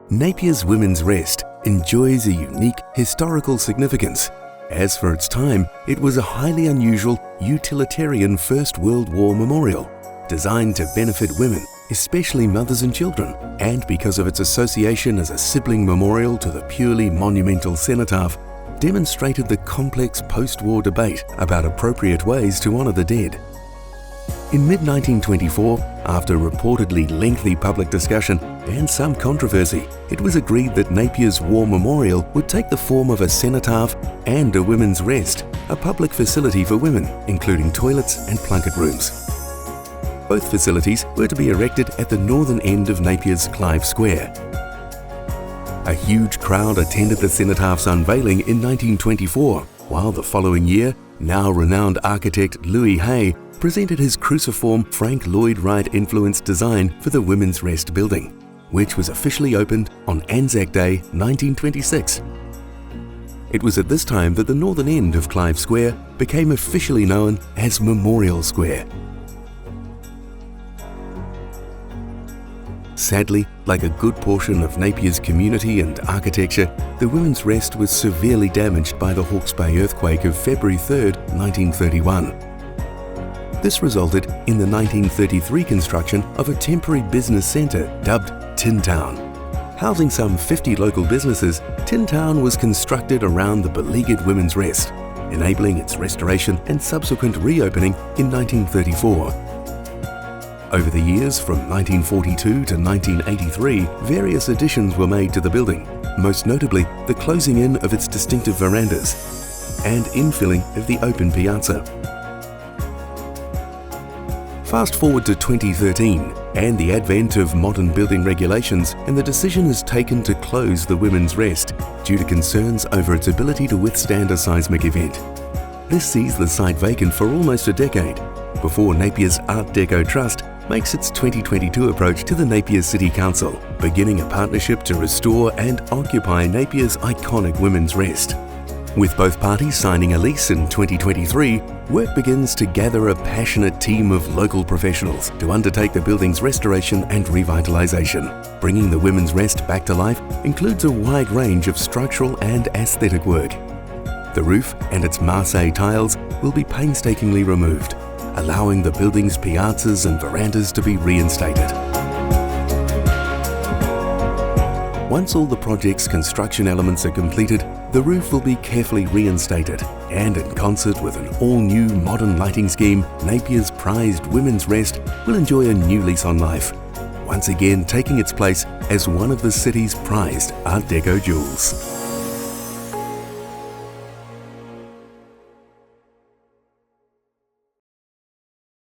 Napier's Women's Rest enjoys a unique historical significance, as for its time it was a highly unusual utilitarian First World War memorial designed to benefit women, especially mothers and children, and because of its association as a sibling memorial to the purely monumental Cenotaph, demonstrated the complex post-war debate about appropriate ways to honour the dead. In mid-1924, after reportedly lengthy public discussion and some controversy, it was agreed that Napier's War Memorial would take the form of a cenotaph and a women's rest, a public facility for women, including toilets and plunket rooms. Both facilities were to be erected at the northern end of Napier's Clive Square. A huge crowd attended the cenotaph's unveiling in 1924, while the following year, now renowned architect Louis Hay presented his cruciform Frank Lloyd Wright influenced design for the Women's Rest building, which was officially opened on Anzac Day 1926. It was at this time that the northern end of Clive Square became officially known as Memorial Square. Sadly, like a good portion of Napier's community and architecture, the Women's Rest was severely damaged by the Hawke's Bay earthquake of February 3, 1931. This resulted in the 1933 construction of a temporary business centre dubbed Tin Town. Housing some 50 local businesses, Tin Town was constructed around the beleaguered Women's Rest, enabling its restoration and subsequent reopening in 1934. Over the years from 1942 to 1983, various additions were made to the building, most notably the closing in of its distinctive verandas and infilling of the open piazza. Fast forward to 2013 and the advent of modern building regulations, and the decision is taken to close the Women's Rest due to concerns over its ability to withstand a seismic event. This sees the site vacant for almost a decade before Napier's Art Deco Trust makes its 2022 approach to the Napier City Council, beginning a partnership to restore and occupy Napier's iconic Women's Rest. With both parties signing a lease in 2023, work begins to gather a passionate team of local professionals to undertake the building's restoration and revitalisation. Bringing the Women's Rest back to life includes a wide range of structural and aesthetic work. The roof and its Marseille tiles will be painstakingly removed, allowing the building's piazzas and verandas to be reinstated. Once all the project's construction elements are completed, the roof will be carefully reinstated, and in concert with an all-new modern lighting scheme, Napier's prized Women's Rest will enjoy a new lease on life, once again taking its place as one of the city's prized Art Deco jewels.